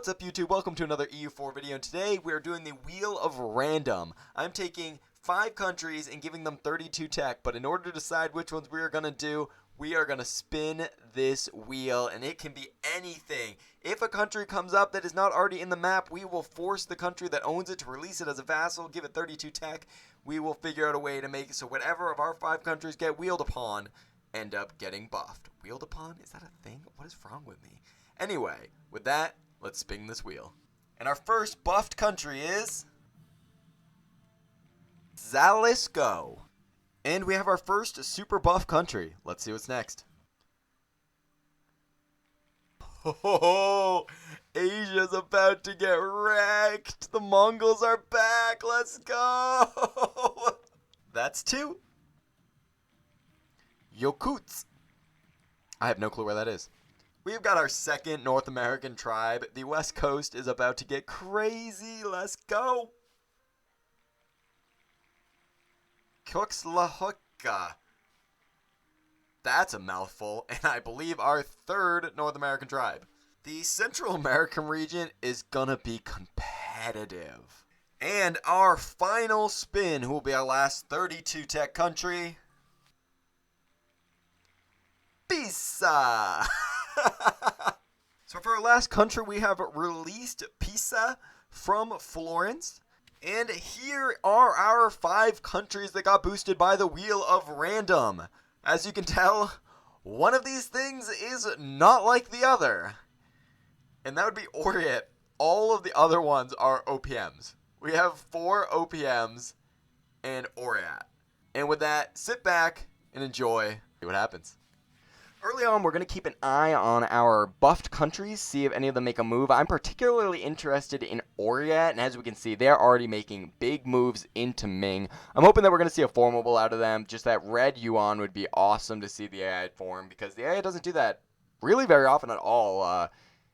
What's up YouTube? Welcome to another EU4 video, and today we are doing the Wheel of Random. I'm taking 5 countries and giving them 32 tech, but in order to decide which ones we are going to do, we are going to spin this wheel, and it can be anything. If a country comes up that is not already in the map, we will force the country that owns it to release it as a vassal, give it 32 tech. We will figure out a way to make it so whatever of our 5 countries get wheeled upon end up getting buffed. Wheeled upon? Is that a thing? What is wrong with me? Anyway, with that, let's spin this wheel. And our first buffed country is Zalisco. And we have our first super buff country. Let's see what's next. Oh, Asia's about to get wrecked. The Mongols are back. Let's go. That's 2. Yokuts. I have no clue where that is. We've got our second North American tribe. The West Coast is about to get crazy. Let's go. Cuxlahuca. That's a mouthful, and I believe our third North American tribe. The Central American region is gonna be competitive. And our final spin, who will be our last 32 tech country, Pisa. So for our last country, we have released Pisa from Florence. And here are our 5 countries that got boosted by the Wheel of Random. As you can tell, one of these things is not like the other. And that would be Oriat. All of the other ones are OPMs. We have 4 OPMs and Oriat. And with that, sit back and enjoy. See what happens. Early on, we're going to keep an eye on our buffed countries, see if any of them make a move. I'm particularly interested in Oriat, and as we can see, they're already making big moves into Ming. I'm hoping that we're going to see a formable out of them. Just that red Yuan would be awesome to see the AI form, because the AI doesn't do that really very often at all.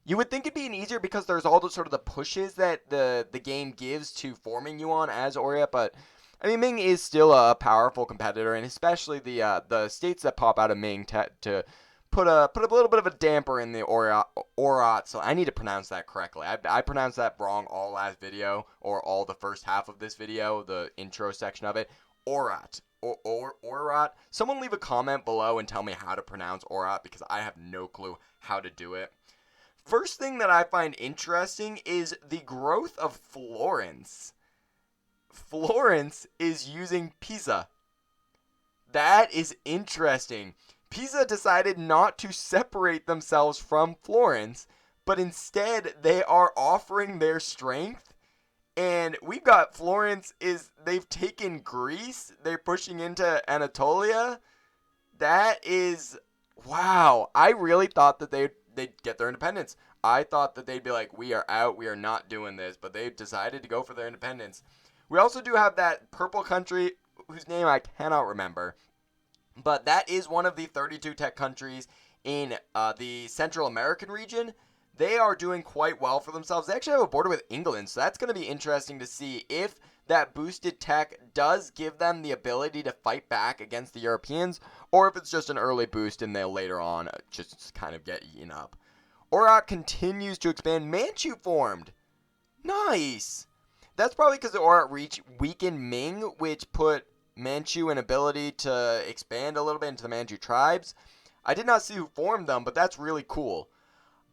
You would think it'd be an easier because there's all the sort of the pushes that the game gives to forming Yuan as Oriat, but I mean, Ming is still a powerful competitor, and especially the states that pop out of Ming to put a little bit of a damper in the Orat. So I need to pronounce that correctly. I pronounced that wrong all last video, or all the first half of this video, the intro section of it. Orat. Orat. Someone leave a comment below and tell me how to pronounce Orat, because I have no clue how to do it. First thing that I find interesting is the growth of Florence. Florence is using Pisa. That is interesting. Pisa decided not to separate themselves from Florence, but instead they are offering their strength. And we've got Florence they've taken Greece. They're pushing into Anatolia. That is, wow. I really thought that they'd get their independence. I thought that they'd be like, we are out, we are not doing this, but they decided to go for their independence. We also do have that purple country whose name I cannot remember, but that is one of the 32 tech countries in the Central American region. They are doing quite well for themselves. They actually have a border with England, so that's going to be interesting to see if that boosted tech does give them the ability to fight back against the Europeans, or if it's just an early boost and they'll later on just kind of get eaten up. Orat continues to expand. Manchu formed. Nice. That's probably because the Orat weakened Ming, which put Manchu an ability to expand a little bit into the Manchu tribes. I did not see who formed them, but that's really cool.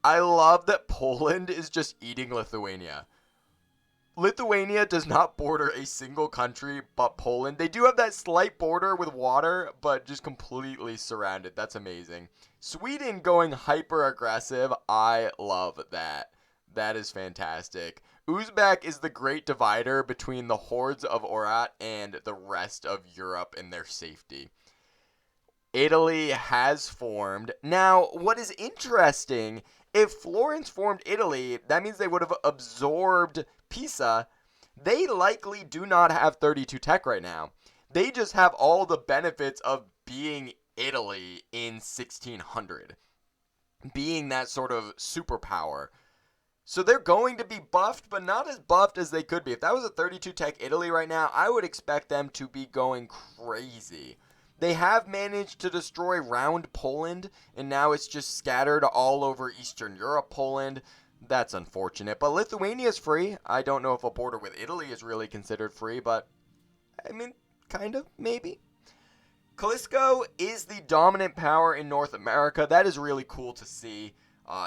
I love that Poland is just eating Lithuania. Lithuania does not border a single country but Poland. They do have that slight border with water, but just completely surrounded. That's amazing. Sweden going hyper aggressive. I love that. That is fantastic. Uzbek is the great divider between the hordes of Orat and the rest of Europe and their safety. Italy has formed. Now, what is interesting, if Florence formed Italy, that means they would have absorbed Pisa. They likely do not have 32 tech right now. They just have all the benefits of being Italy in 1600. Being that sort of superpower. So they're going to be buffed, but not as buffed as they could be. If that was a 32 tech Italy right now, I would expect them to be going crazy. They have managed to destroy round Poland, and now it's just scattered all over Eastern Europe, Poland. That's unfortunate, but Lithuania is free. I don't know if a border with Italy is really considered free, but I mean, kind of, maybe. Callisto is the dominant power in North America. That is really cool to see.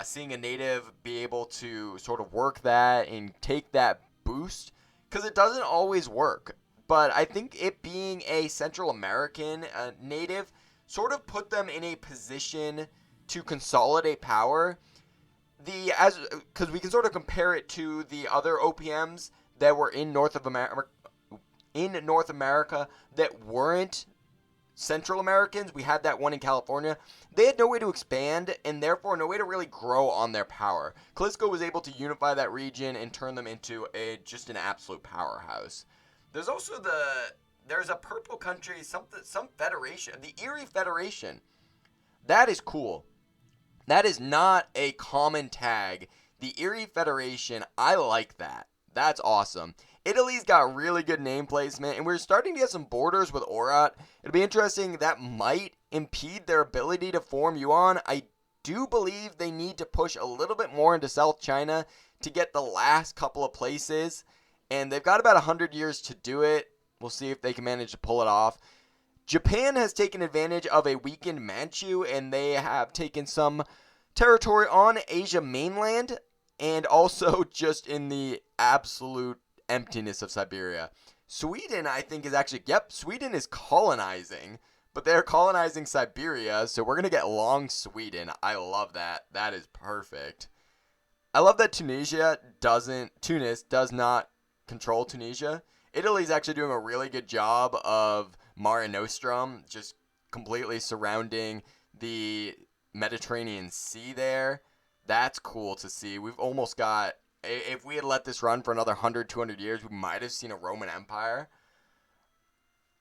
Seeing a native be able to sort of work that and take that boost, because it doesn't always work. But I think it being a Central American native sort of put them in a position to consolidate power. Because we can sort of compare it to the other OPMs that were in North America that weren't Central Americans. We had that one in California. They had no way to expand and therefore no way to really grow on their power. Callisto was able to unify that region and turn them into just an absolute powerhouse. There's also there's a purple country, some federation, the Erie Federation. That is cool. That is not a common tag. The Erie Federation, I like that. That's awesome. Italy's got really good name placement, and we're starting to get some borders with Orat. It'll be interesting. That might impede their ability to form Yuan. I do believe they need to push a little bit more into South China to get the last couple of places, and they've got about 100 years to do it. We'll see if they can manage to pull it off. Japan has taken advantage of a weakened Manchu, and they have taken some territory on Asia mainland, and also just in the absolute emptiness of Siberia. Sweden, I think, is actually, Sweden is colonizing, but they're colonizing Siberia, so we're going to get long Sweden. I love that. That is perfect. I love that Tunis does not control Tunisia. Italy's actually doing a really good job of Mare Nostrum, just completely surrounding the Mediterranean Sea there. That's cool to see. We've almost got, if we had let this run for another 100, 200 years, we might have seen a Roman Empire.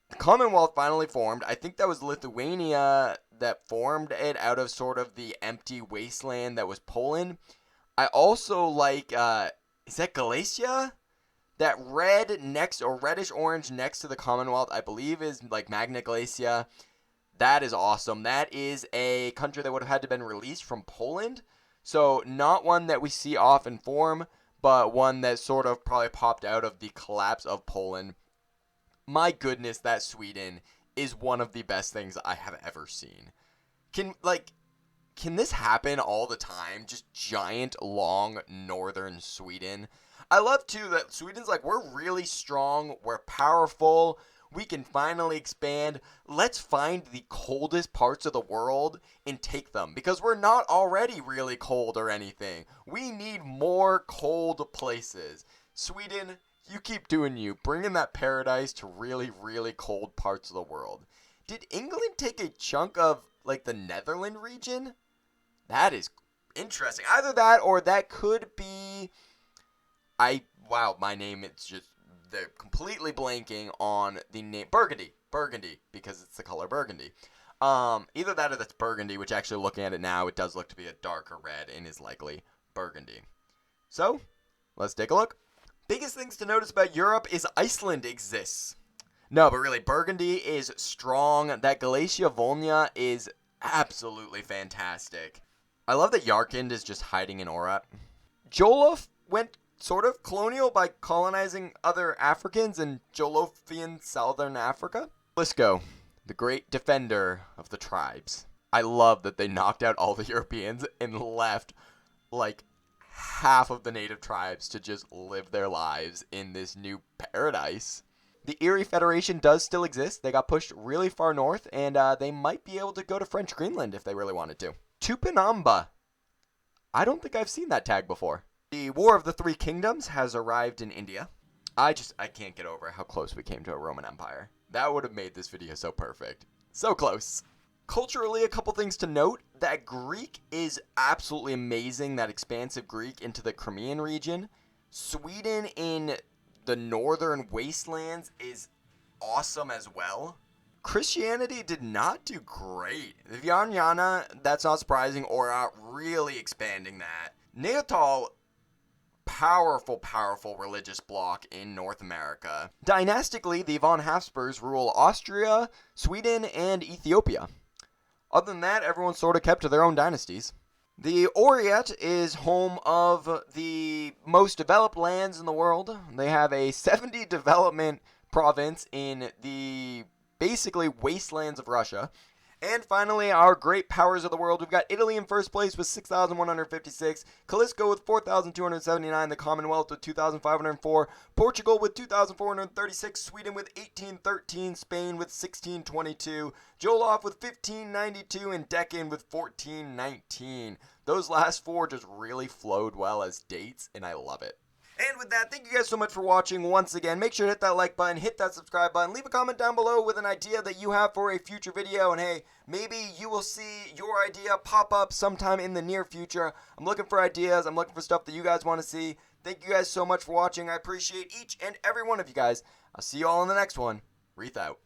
The Commonwealth finally formed. I think that was Lithuania that formed it out of sort of the empty wasteland that was Poland. I also like, is that Galicia? That red next, or reddish-orange next to the Commonwealth, I believe is like Magna Galicia. That is awesome. That is a country that would have had to have been released from Poland. So not one that we see often form, but one that sort of probably popped out of the collapse of Poland. My goodness, that Sweden is one of the best things I have ever seen. Can this happen all the time? Just giant, long, northern Sweden. I love, too, that Sweden's like, we're really strong, we're powerful, we can finally expand. Let's find the coldest parts of the world and take them, because we're not already really cold or anything. We need more cold places. Sweden, you keep doing you. Bringing that paradise to really, really cold parts of the world. Did England take a chunk of, like, the Netherlands region? That is interesting. Either that or that could be... my name, it's just, they're completely blanking on the name. Burgundy, because it's the color burgundy. Either that or that's Burgundy, which actually looking at it now, it does look to be a darker red and is likely Burgundy. So, let's take a look. Biggest things to notice about Europe is Iceland exists. No, but really, Burgundy is strong. That Galicia Volhynia is absolutely fantastic. I love that Yarkand is just hiding in Orat. Jolof went sort of colonial by colonizing other Africans in Jolofian Southern Africa. Lisco, the great defender of the tribes. I love that they knocked out all the Europeans and left like half of the native tribes to just live their lives in this new paradise. The Erie Federation does still exist. They got pushed really far north, and they might be able to go to French Greenland if they really wanted to. Tupinamba. I don't think I've seen that tag before. The War of the Three Kingdoms has arrived in India. I can't get over how close we came to a Roman Empire. That would have made this video so perfect. So close. Culturally, a couple things to note. That Greek is absolutely amazing, that expansive Greek into the Crimean region. Sweden in the northern wastelands is awesome as well. Christianity did not do great. The Vijnana, that's not surprising, or really expanding that. Neotal, powerful religious bloc in North America. Dynastically, the von Habsburgs rule Austria, Sweden, and Ethiopia. Other than that, everyone sort of kept to their own dynasties. The Orient is home of the most developed lands in the world. They have a 70 development province in the basically wastelands of Russia. And finally, our great powers of the world. We've got Italy in first place with 6,156, Callisto with 4,279, the Commonwealth with 2,504, Portugal with 2,436, Sweden with 1,813, Spain with 1,622, Joloff with 1,592, and Deccan with 1,419. Those last four just really flowed well as dates, and I love it. And with that, thank you guys so much for watching once again. Make sure to hit that like button, hit that subscribe button, leave a comment down below with an idea that you have for a future video. And hey, maybe you will see your idea pop up sometime in the near future. I'm looking for ideas. I'm looking for stuff that you guys want to see. Thank you guys so much for watching. I appreciate each and every one of you guys. I'll see you all in the next one. Wreath out.